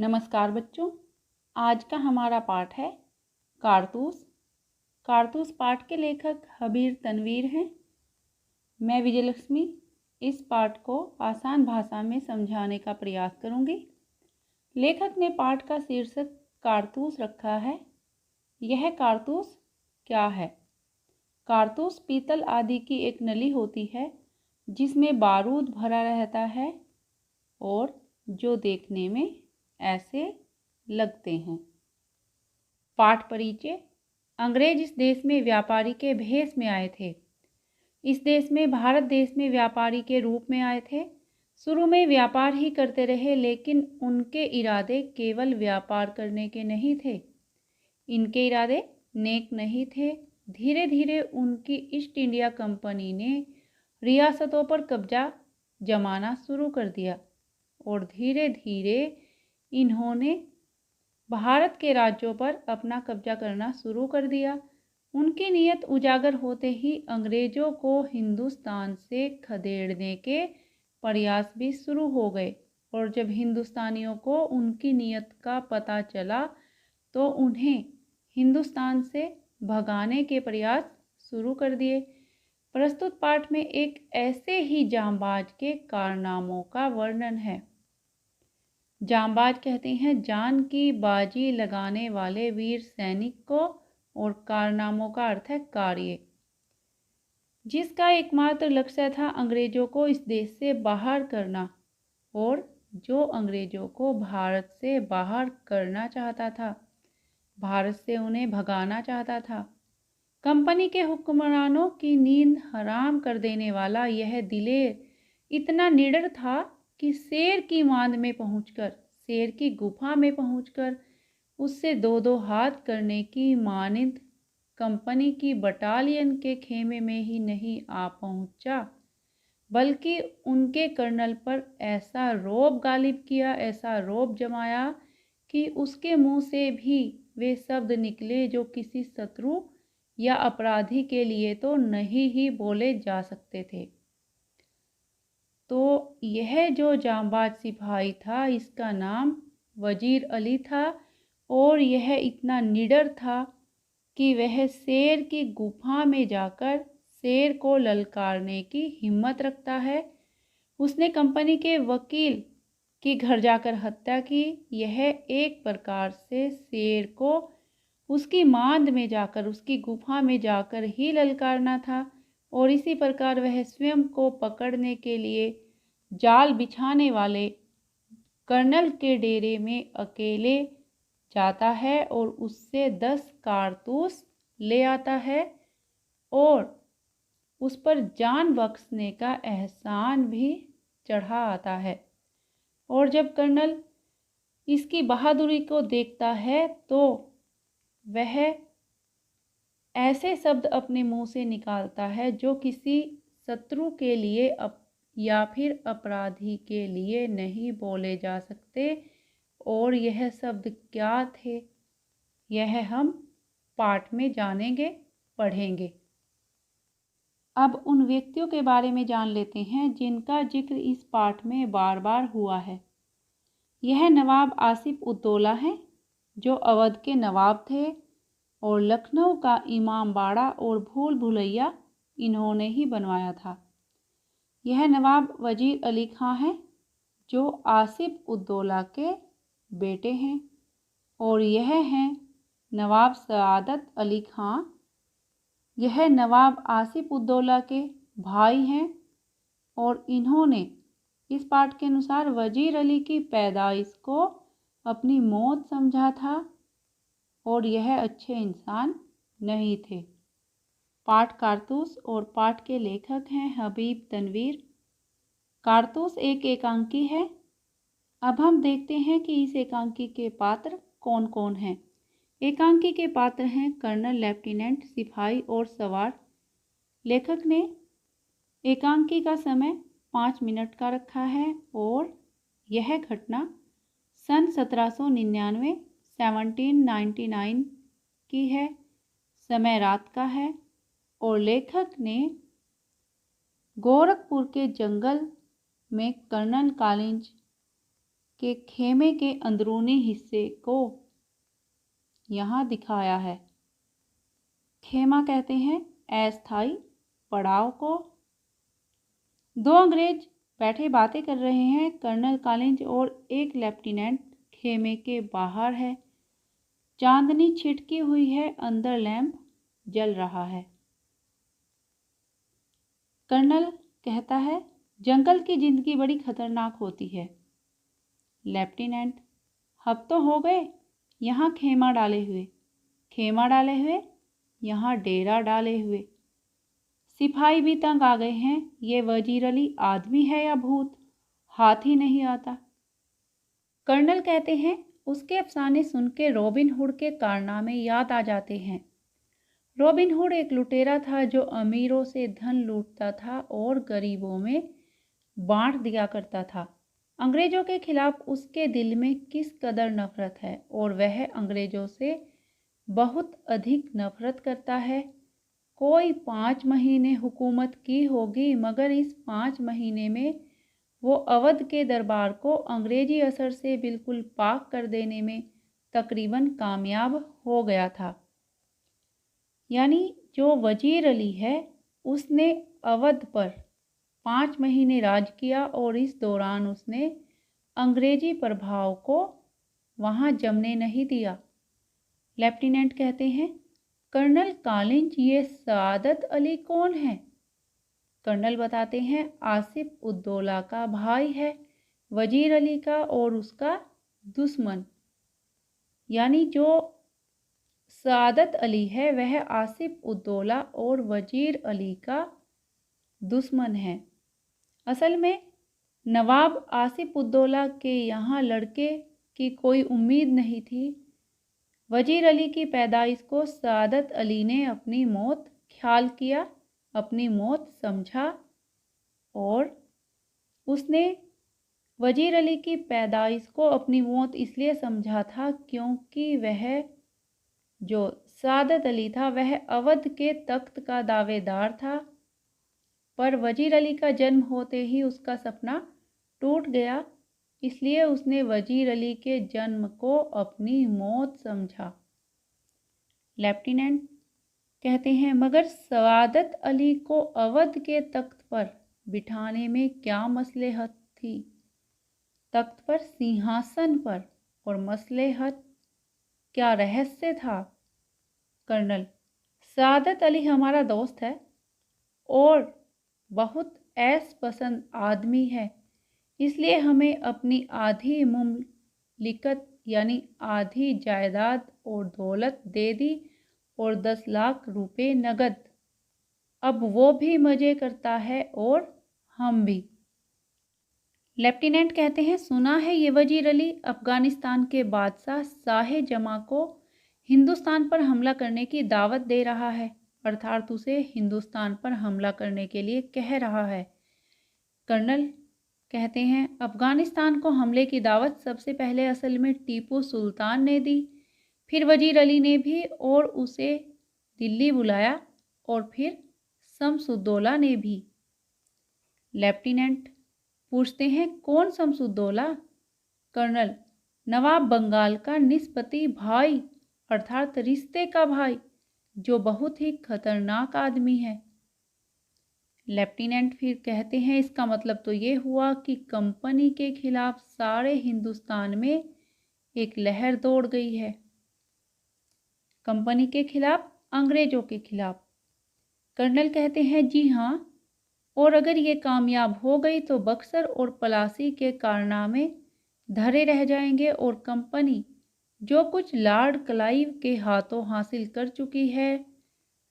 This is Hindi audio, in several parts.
नमस्कार बच्चों। आज का हमारा पाठ है कारतूस। कारतूस पाठ के लेखक हबीर तनवीर हैं। मैं विजयलक्ष्मी इस पाठ को आसान भाषा में समझाने का प्रयास करूंगी। लेखक ने पाठ का शीर्षक कारतूस रखा है। यह कारतूस क्या है? कारतूस पीतल आदि की एक नली होती है जिसमें बारूद भरा रहता है और जो देखने में ऐसे लगते हैं। पाठ परिचय। अंग्रेज इस देश में व्यापारी के भेष में आए थे। इस देश में भारत देश में व्यापारी के रूप में आए थे। शुरू में व्यापार ही करते रहे, लेकिन उनके इरादे केवल व्यापार करने के नहीं थे। इनके इरादे नेक नहीं थे। धीरे धीरे उनकी ईस्ट इंडिया कंपनी ने रियासतों पर कब्जा जमाना शुरू कर दिया और धीरे धीरे इन्होंने भारत के राज्यों पर अपना कब्जा करना शुरू कर दिया। उनकी नीयत उजागर होते ही अंग्रेजों को हिंदुस्तान से खदेड़ने के प्रयास भी शुरू हो गए और जब हिंदुस्तानियों को उनकी नीयत का पता चला तो उन्हें हिंदुस्तान से भगाने के प्रयास शुरू कर दिए। प्रस्तुत पाठ में एक ऐसे ही जांबाज के कारनामों का वर्णन है। जांबाज कहते हैं जान की बाजी लगाने वाले वीर सैनिक को, और कारनामों का अर्थ है कार्य, जिसका एकमात्र लक्ष्य था अंग्रेजों को इस देश से बाहर करना और जो अंग्रेजों को भारत से बाहर करना चाहता था, भारत से उन्हें भगाना चाहता था। कंपनी के हुक्मरानों की नींद हराम कर देने वाला यह दिलेर इतना निडर था कि शेर की मांद में पहुंचकर, शेर की गुफा में पहुंचकर उससे दो दो हाथ करने की मानिंद कंपनी की बटालियन के खेमे में ही नहीं आ पहुंचा, बल्कि उनके कर्नल पर ऐसा रौब गालिब किया, ऐसा रौब जमाया कि उसके मुंह से भी वे शब्द निकले जो किसी शत्रु या अपराधी के लिए तो नहीं ही बोले जा सकते थे। तो यह जो जांबाज सिपाही था, इसका नाम वजीर अली था और यह इतना निडर था कि वह शेर की गुफा में जाकर शेर को ललकारने की हिम्मत रखता है। उसने कंपनी के वकील की घर जाकर हत्या की। यह एक प्रकार से शेर को उसकी मांद में जाकर, उसकी गुफा में जाकर ही ललकारना था और इसी प्रकार वह स्वयं को पकड़ने के लिए जाल बिछाने वाले कर्नल के डेरे में अकेले जाता है और उससे 10 कारतूस ले आता है और उस पर जान बख्शने का एहसान भी चढ़ा आता है। और जब कर्नल इसकी बहादुरी को देखता है तो वह ऐसे शब्द अपने मुंह से निकालता है जो किसी शत्रु के लिए या फिर अपराधी के लिए नहीं बोले जा सकते। और यह शब्द क्या थे, यह हम पाठ में जानेंगे, पढ़ेंगे। अब उन व्यक्तियों के बारे में जान लेते हैं जिनका जिक्र इस पाठ में बार बार हुआ है। यह नवाब आसिफ उद्दौला हैं, जो अवध के नवाब थे और लखनऊ का इमाम बाड़ा और भूल भुलैया इन्होंने ही बनवाया था। यह नवाब वजीर अली खां हैं, जो आसिफ उद्दौला के बेटे हैं, और यह हैं नवाब सआदत अली खां। यह नवाब आसिफ उद्दौला के भाई हैं और इन्होंने इस पाठ के अनुसार वजीर अली की पैदाइश को अपनी मौत समझा था और यह अच्छे इंसान नहीं थे। पाठ कारतूस और पाठ के लेखक हैं हबीब तनवीर। कारतूस एक एकांकी है। अब हम देखते हैं कि इस एकांकी के पात्र कौन कौन हैं। एकांकी के पात्र हैं कर्नल, लेफ्टिनेंट, सिपाही और सवार। लेखक ने एकांकी का समय 5 मिनट का रखा है और यह घटना सन 1799 1799 की है। समय रात का है और लेखक ने गोरखपुर के जंगल में कर्नल कॉलिंज के खेमे के अंदरूनी हिस्से को यहाँ दिखाया है। खेमा कहते हैं अस्थायी पड़ाव को। दो अंग्रेज बैठे बातें कर रहे हैं। कर्नल कॉलिंज और एक लेफ्टिनेंट खेमे के बाहर है। चांदनी छिटकी हुई है, अंदर लैंप जल रहा है। कर्नल कहता है, जंगल की जिंदगी बड़ी खतरनाक होती है। लेफ्टिनेंट, हफ्तों हो गए यहाँ खेमा डाले हुए। खेमा डाले हुए, यहाँ डेरा डाले हुए। सिपाही भी तंग आ गए हैं। ये वजीर अली आदमी है या भूत, हाथ ही नहीं आता। कर्नल कहते हैं, उसके अफसाने सुन के रॉबिन हुड के कारनामे याद आ जाते हैं। रॉबिन हुड एक लुटेरा था जो अमीरों से धन लूटता था और गरीबों में बांट दिया करता था। अंग्रेजों के खिलाफ उसके दिल में किस कदर नफरत है और वह अंग्रेजों से बहुत अधिक नफरत करता है। कोई 5 महीने हुकूमत की होगी, मगर इस 5 महीने में वो अवध के दरबार को अंग्रेजी असर से बिल्कुल पाक कर देने में तकरीबन कामयाब हो गया था। यानी जो वजीर अली है उसने अवध पर 5 महीने राज किया और इस दौरान उसने अंग्रेजी प्रभाव को वहाँ जमने नहीं दिया। लेफ्टिनेंट कहते हैं, कर्नल कॉलिंज, ये सआदत अली कौन है? कर्नल बताते हैं, आसिफ उद्दौला का भाई है, वजीर अली का और उसका दुश्मन। यानी जो सआदत अली है वह आसिफ उद्दौला और वजीर अली का दुश्मन है। असल में नवाब आसिफ उद्दौला के यहाँ लड़के की कोई उम्मीद नहीं थी। वजीर अली की पैदाइश को सआदत अली ने अपनी मौत ख्याल किया, अपनी मौत समझा और उसने वजीर अली की पैदाइश को अपनी मौत इसलिए समझा था क्योंकि वह जो सआदत अली था वह अवध के तख्त का दावेदार था। पर वजीर अली का जन्म होते ही उसका सपना टूट गया, इसलिए उसने वजीर अली के जन्म को अपनी मौत समझा। लेफ्टिनेंट कहते हैं, मगर सआदत अली को अवध के तख्त पर बिठाने में क्या मसलहत थी? तख्त पर, सिंहासन पर, और मसलहत क्या रहस्य था? कर्नल, सआदत अली हमारा दोस्त है और बहुत ऐश पसंद आदमी है, इसलिए हमें अपनी आधी मुमलिकत यानी आधी जायदाद और दौलत दे दी और 10 लाख रुपए नगद। अब वो भी मज़े करता है और हम भी। लेफ्टिनेंट कहते हैं, सुना है ये वजीर अली अफ़गानिस्तान के बादशाह शाह जमा को हिंदुस्तान पर हमला करने की दावत दे रहा है, अर्थात उसे हिंदुस्तान पर हमला करने के लिए कह रहा है। कर्नल कहते हैं, अफ़गानिस्तान को हमले की दावत सबसे पहले असल में टीपू सुल्तान ने दी, फिर वजीर अली ने भी और उसे दिल्ली बुलाया और फिर शम्सुद्दौला ने भी। लेफ्टिनेंट पूछते हैं, कौन शम्सुद्दौला? कर्नल, नवाब बंगाल का निस्बती भाई, अर्थात रिश्ते का भाई, जो बहुत ही खतरनाक आदमी है। लेफ्टिनेंट फिर कहते हैं, इसका मतलब तो ये हुआ कि कंपनी के खिलाफ सारे हिंदुस्तान में एक लहर दौड़ गई है। कंपनी के खिलाफ, अंग्रेजों के खिलाफ। कर्नल कहते हैं, जी हाँ, और अगर ये कामयाब हो गई तो बक्सर और पलासी के कारनामे धरे रह जाएंगे और कंपनी जो कुछ लॉर्ड क्लाइव के हाथों हासिल कर चुकी है,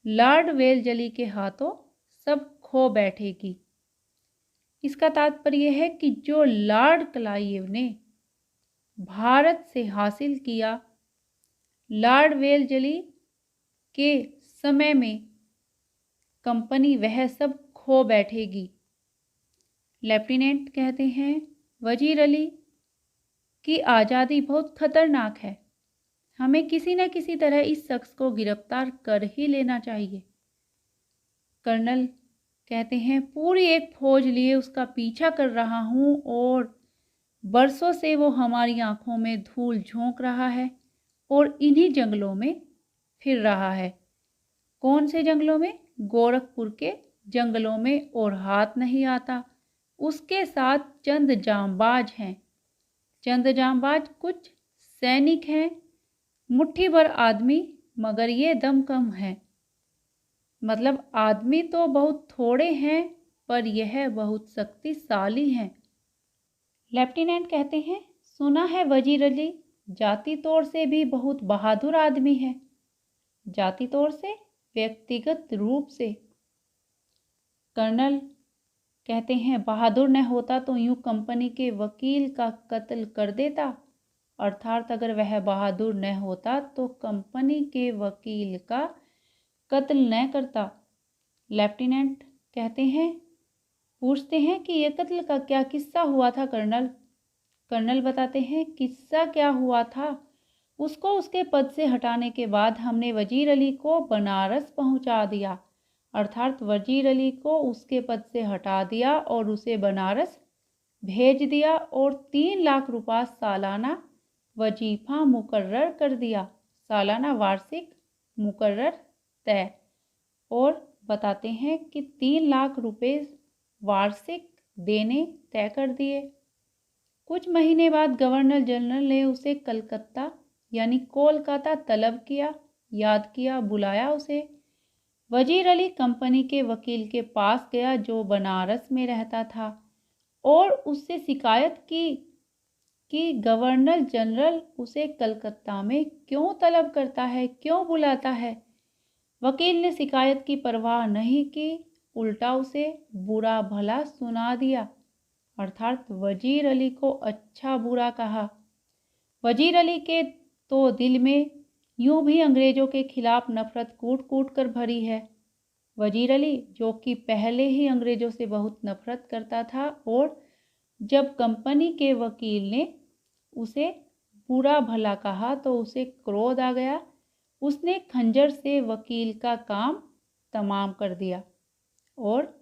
लॉर्ड वेलजली के हाथों सब खो बैठेगी। इसका तात्पर्य है कि जो लॉर्ड क्लाइव ने भारत से हासिल किया, लॉर्ड वेलजली के समय में कंपनी वह सब खो बैठेगी। लेफ्टिनेंट कहते हैं, वजीर अली की आज़ादी बहुत खतरनाक है, हमें किसी न किसी तरह इस शख्स को गिरफ्तार कर ही लेना चाहिए। कर्नल कहते हैं, पूरी एक फौज लिए उसका पीछा कर रहा हूँ और बरसों से वो हमारी आंखों में धूल झोंक रहा है और इन्हीं जंगलों में फिर रहा है। कौन से जंगलों में? गोरखपुर के जंगलों में, और हाथ नहीं आता। उसके साथ चंद जांबाज हैं। चंद जांबाज कुछ सैनिक हैं, मुट्ठी भर आदमी, मगर ये दम कम है। मतलब आदमी तो बहुत थोड़े हैं, पर यह बहुत शक्तिशाली हैं। लेफ्टिनेंट कहते हैं, सुना है वजीर अली जाति तौर से भी बहुत बहादुर आदमी है। जाति तौर से? व्यक्तिगत रूप से। कर्नल कहते हैं, बहादुर न होता तो यूं कंपनी के वकील का कत्ल कर देता। अर्थात अगर वह बहादुर न होता तो कंपनी के वकील का कत्ल न करता। लेफ्टिनेंट कहते हैं, पूछते हैं कि यह कत्ल का क्या किस्सा हुआ था कर्नल? कर्नल बताते हैं, किस्सा क्या हुआ था? उसको उसके पद से हटाने के बाद हमने वजीर अली को बनारस पहुंचा दिया। अर्थात वजीर अली को उसके पद से हटा दिया और उसे बनारस भेज दिया और 3 लाख रुपया सालाना वजीफा मुकर्रर कर दिया। सालाना वार्षिक मुकर्रर तय। और बताते हैं कि 3 लाख रुपए वार्षिक देने तय कर दिए। कुछ महीने बाद गवर्नर जनरल ने उसे कलकत्ता यानी कोलकाता तलब किया, याद किया, बुलाया उसे। वजीर अली कंपनी के वकील के पास गया जो बनारस में रहता था और उससे शिकायत की कि गवर्नर जनरल उसे कलकत्ता में क्यों तलब करता है, क्यों बुलाता है। वकील ने शिकायत की परवाह नहीं की, उल्टा उसे बुरा भला सुना दिया। अर्थात वजीर अली को अच्छा बुरा कहा। वजीर अली के तो दिल में यूं भी अंग्रेजों के खिलाफ नफरत कूट कूट कर भरी है। वजीर अली जो कि पहले ही अंग्रेजों से बहुत नफरत करता था, और जब कंपनी के वकील ने उसे बुरा भला कहा तो उसे क्रोध आ गया। उसने खंजर से वकील का काम तमाम कर दिया और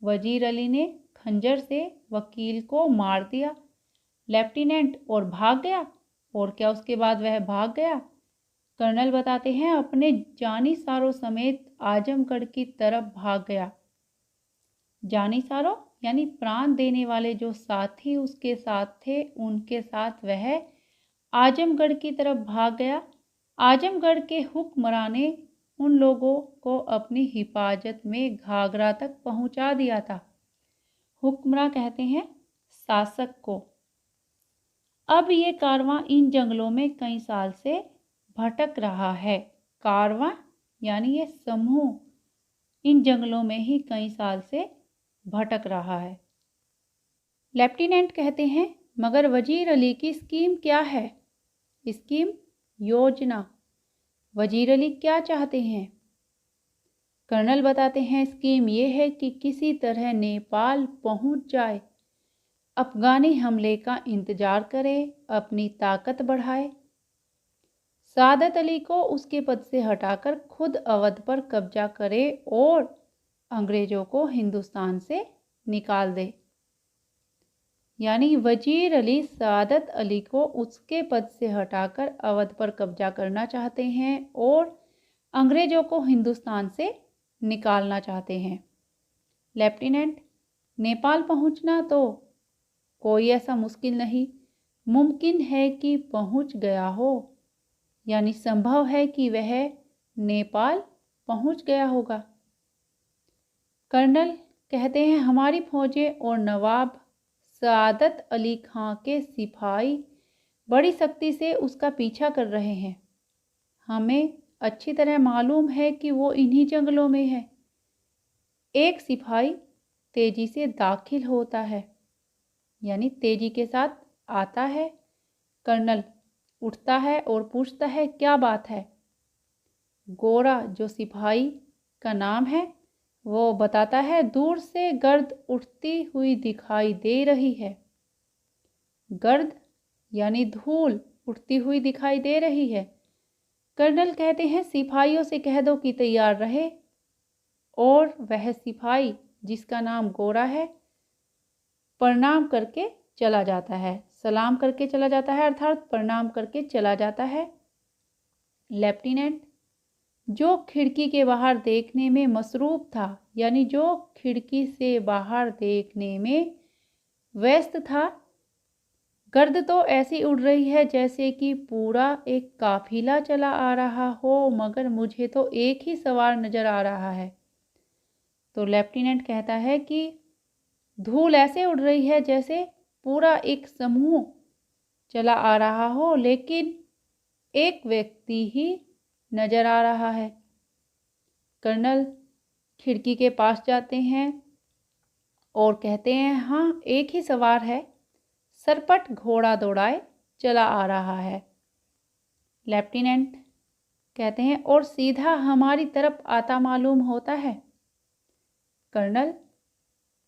वजीर अली ने खंजर से वकील को मार दिया। लेफ्टिनेंट और भाग गया। और क्या उसके बाद वह भाग गया? कर्नल बताते हैं, अपने जानिसारों समेत आजमगढ़ की तरफ भाग गया। जानिसारों यानी प्राण देने वाले जो साथी उसके साथ थे, उनके साथ वह आजमगढ़ की तरफ भाग गया। आजमगढ़ के हुक्मरान ने उन लोगों को अपनी हिफाजत में घाघरा तक पहुंचा दिया था। हुक्मरान कहते हैं शासक को। अब ये कारवां इन जंगलों में कई साल से भटक रहा है। कारवां यानी ये समूह इन जंगलों में ही कई साल से भटक रहा है। लेफ्टिनेंट कहते हैं, मगर वजीर अली की स्कीम क्या है? स्कीम, योजना। वजीर अली क्या चाहते हैं? कर्नल बताते हैं, स्कीम ये है कि किसी तरह नेपाल पहुंच जाए, अफगानी हमले का इंतजार करे, अपनी ताकत बढ़ाए, सादत अली को उसके पद से हटाकर खुद अवध पर कब्जा करे और अंग्रेजों को हिंदुस्तान से निकाल दे। यानी वजीर अली सादत अली को उसके पद से हटाकर अवध पर कब्जा करना चाहते हैं और अंग्रेजों को हिंदुस्तान से निकालना चाहते हैं। लेफ्टिनेंट, नेपाल पहुंचना तो कोई ऐसा मुश्किल नहीं, मुमकिन है कि पहुंच गया हो, यानी संभव है कि वह नेपाल पहुंच गया होगा। कर्नल कहते हैं, हमारी फौजें और नवाब सादत अली खां के सिपाही बड़ी सख्ती से उसका पीछा कर रहे हैं। हमें अच्छी तरह मालूम है कि वो इन्हीं जंगलों में है। एक सिपाही तेजी से दाखिल होता है, यानी तेजी के साथ आता है। कर्नल उठता है और पूछता है, क्या बात है? गोरा जो सिपाही का नाम है वो बताता है, दूर से गर्द उठती हुई दिखाई दे रही है। गर्द यानी धूल उठती हुई दिखाई दे रही है। कर्नल कहते हैं, सिपाहियों से कह दो कि तैयार रहे। और वह सिपाही जिसका नाम गोरा है प्रणाम करके चला जाता है। सलाम करके चला जाता है, अर्थात प्रणाम करके चला जाता है। लेफ्टिनेंट, जो खिड़की के बाहर देखने में मसरूफ़ था, यानी जो खिड़की से बाहर देखने में व्यस्त था, गर्द तो ऐसी उड़ रही है जैसे कि पूरा एक काफिला चला आ रहा हो, मगर मुझे तो एक ही सवार नज़र आ रहा है। तो लेफ्टिनेंट कहता है कि धूल ऐसे उड़ रही है जैसे पूरा एक समूह चला आ रहा हो, लेकिन एक व्यक्ति ही नज़र आ रहा है। कर्नल खिड़की के पास जाते हैं और कहते हैं, हाँ, एक ही सवार है, सरपट घोड़ा दौड़ाए चला आ रहा है। लेफ्टिनेंट कहते हैं, और सीधा हमारी तरफ आता मालूम होता है। कर्नल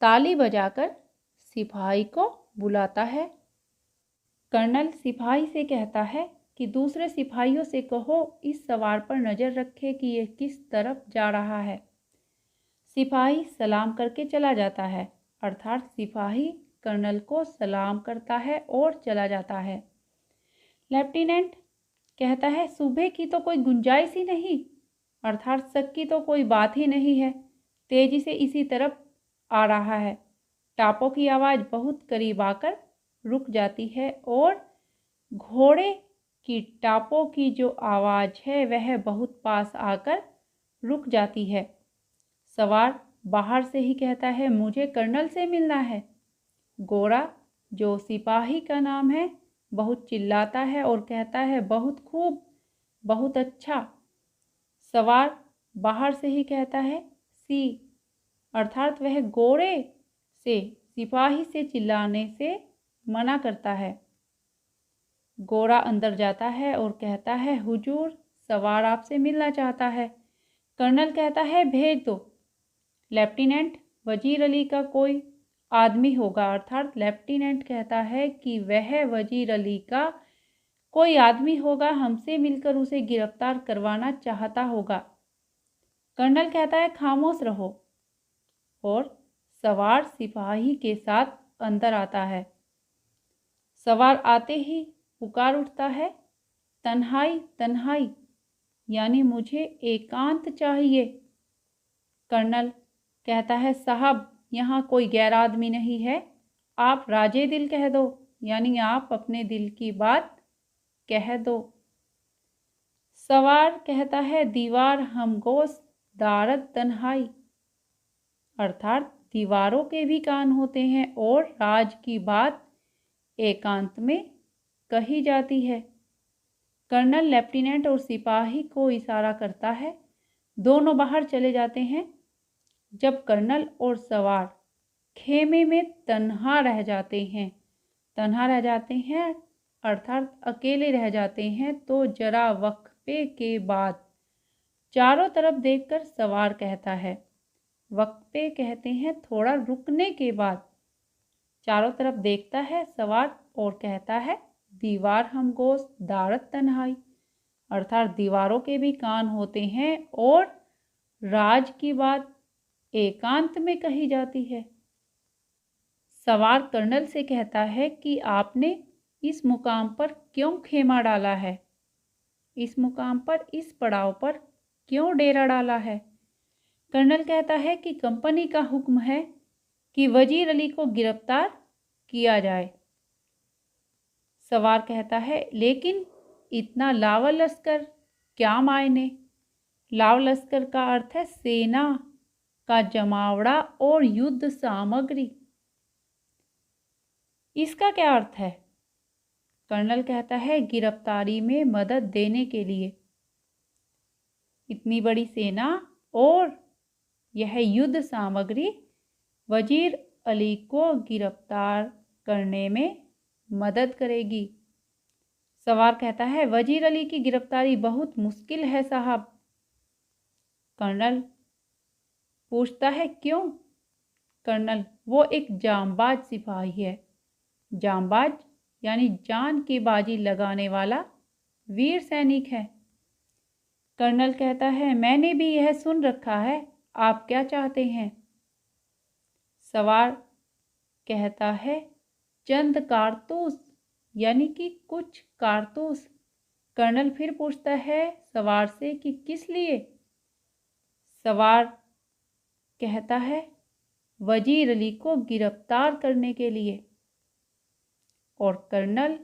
ताली बजाकर सिपाही को बुलाता है। कर्नल सिपाही से कहता है कि दूसरे सिपाहियों से कहो इस सवार पर नज़र रखे कि यह किस तरफ जा रहा है। सिपाही सलाम करके चला जाता है, अर्थात सिपाही कर्नल को सलाम करता है और चला जाता है। लेफ्टिनेंट कहता है, सुबह की तो कोई गुंजाइश ही नहीं, अर्थात शक की तो कोई बात ही नहीं है, तेजी से इसी तरफ आ रहा है। टापों की आवाज़ बहुत करीब आकर रुक जाती है और घोड़े की टापों की जो आवाज़ है वह बहुत पास आकर रुक जाती है। सवार बाहर से ही कहता है, मुझे कर्नल से मिलना है। गोरा, जो सिपाही का नाम है, बहुत चिल्लाता है और कहता है, बहुत खूब, बहुत अच्छा। सवार बाहर से ही कहता है, सी, अर्थात वह गोरे से सिपाही से चिल्लाने से मना करता है। गोरा अंदर जाता है और कहता है, हुजूर, सवार आपसे मिलना चाहता है। कर्नल कहता है, भेज दो। लेफ्टिनेंट, वजीर अली का कोई आदमी होगा, अर्थात लेफ्टिनेंट कहता है कि वह वजीर अली का कोई आदमी होगा, हमसे मिलकर उसे गिरफ्तार करवाना चाहता होगा। कर्नल कहता है, खामोश रहो, और सवार सिपाही के साथ अंदर आता है। सवार आते ही पुकार उठता है, तन्हाई, तन्हाई, यानी मुझे एकांत चाहिए। कर्नल कहता है, साहब, यहाँ कोई गैर आदमी नहीं है, आप राजे दिल कह दो, यानी आप अपने दिल की बात कह दो। सवार कहता है, दीवार हमगोश दारद तन्हाई, अर्थात दीवारों के भी कान होते हैं और राज की बात एकांत में कही जाती है। कर्नल लेफ्टिनेंट और सिपाही को इशारा करता है, दोनों बाहर चले जाते हैं। जब कर्नल और सवार खेमे में तन्हा रह जाते हैं, अर्थात अकेले रह जाते हैं, तो जरा वक्फे के बाद चारों तरफ देखकर सवार कहता है, वक्फे कहते हैं थोड़ा रुकने के बाद। चारों तरफ देखता है सवार और कहता है, दीवार हमगोश दारत तन्हाई, अर्थात दीवारों के भी कान होते हैं और राज की बात एकांत में कही जाती है। सवार कर्नल से कहता है कि आपने इस मुकाम पर क्यों खेमा डाला है, इस मुकाम पर, इस पड़ाव पर क्यों डेरा डाला है। कर्नल कहता है कि कंपनी का हुक्म है कि वजीर अली को गिरफ्तार किया जाए। सवार कहता है, लेकिन इतना लावा लश्कर क्या मायने। लाव लश्कर का अर्थ है सेना का जमावड़ा और युद्ध सामग्री। इसका क्या अर्थ है। कर्नल कहता है, गिरफ्तारी में मदद देने के लिए। इतनी बड़ी सेना और यह युद्ध सामग्री वजीर अली को गिरफ्तार करने में मदद करेगी। सवार कहता है, वजीर अली की गिरफ्तारी बहुत मुश्किल है साहब। कर्नल पूछता है, क्यों। कर्नल, वो एक जांबाज सिपाही है। जांबाज यानी जान की बाजी लगाने वाला वीर सैनिक है। कर्नल कहता है, मैंने भी यह सुन रखा है, आप क्या चाहते हैं। सवार कहता है, चंद कारतूस यानी कि कुछ कारतूस। कर्नल फिर पूछता है सवार से कि किस लिए। सवार कहता है वजीर अली को गिरफ्तार करने के लिए। और कर्नल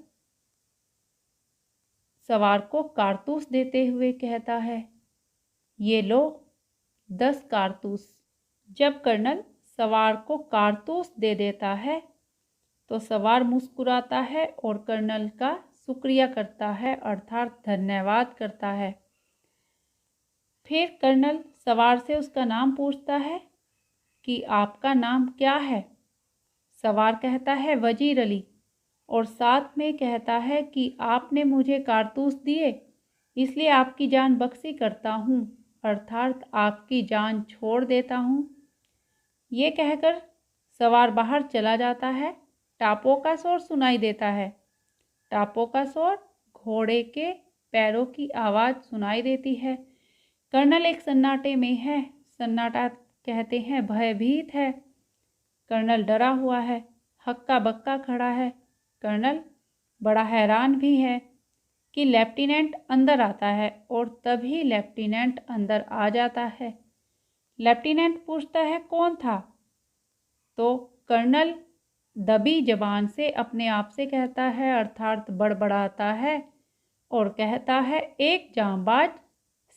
सवार को कारतूस देते हुए कहता है ये लो 10 कारतूस। जब कर्नल सवार को कारतूस दे देता है तो सवार मुस्कुराता है और कर्नल का शुक्रिया करता है अर्थात धन्यवाद करता है। फिर कर्नल सवार से उसका नाम पूछता है कि आपका नाम क्या है। सवार कहता है वजीर अली और साथ में कहता है कि आपने मुझे कारतूस दिए इसलिए आपकी जान बख्शी करता हूँ अर्थात आपकी जान छोड़ देता हूँ। ये कहकर सवार बाहर चला जाता है। टापों का शोर सुनाई देता है। टापों का शोर घोड़े के पैरों की आवाज़ सुनाई देती है। कर्नल एक सन्नाटे में है। सन्नाटा कहते हैं भयभीत है। कर्नल डरा हुआ है, हक्का बक्का खड़ा है। कर्नल बड़ा हैरान भी है कि लेफ्टिनेंट अंदर आता है और तभी लेफ्टिनेंट अंदर आ जाता है। लेफ्टिनेंट पूछता है कौन था। तो कर्नल दबी जबान से अपने आप से कहता है अर्थात बड़बड़ाता है और कहता है एक जांबाज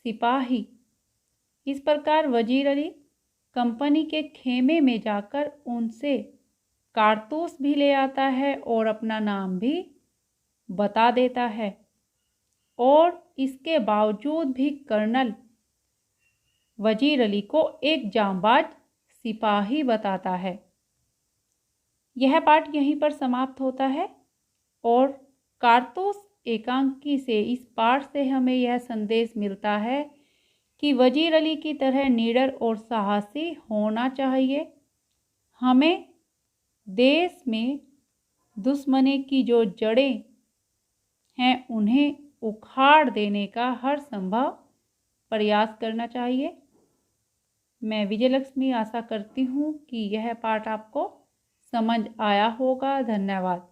सिपाही। इस प्रकार वजीर अली कंपनी के खेमे में जाकर उनसे कारतूस भी ले आता है और अपना नाम भी बता देता है। और इसके बावजूद भी कर्नल वजीर अली को एक जांबाज सिपाही बताता है। यह पाठ यहीं पर समाप्त होता है। और कारतूस एकांकी से इस पाठ से हमें यह संदेश मिलता है कि वजीर अली की तरह निडर और साहसी होना चाहिए। हमें देश में दुश्मनी की जो जड़ें हैं उन्हें उखाड़ देने का हर संभव प्रयास करना चाहिए। मैं विजयलक्ष्मी आशा करती हूँ कि यह पाठ आपको समझ आया होगा। धन्यवाद।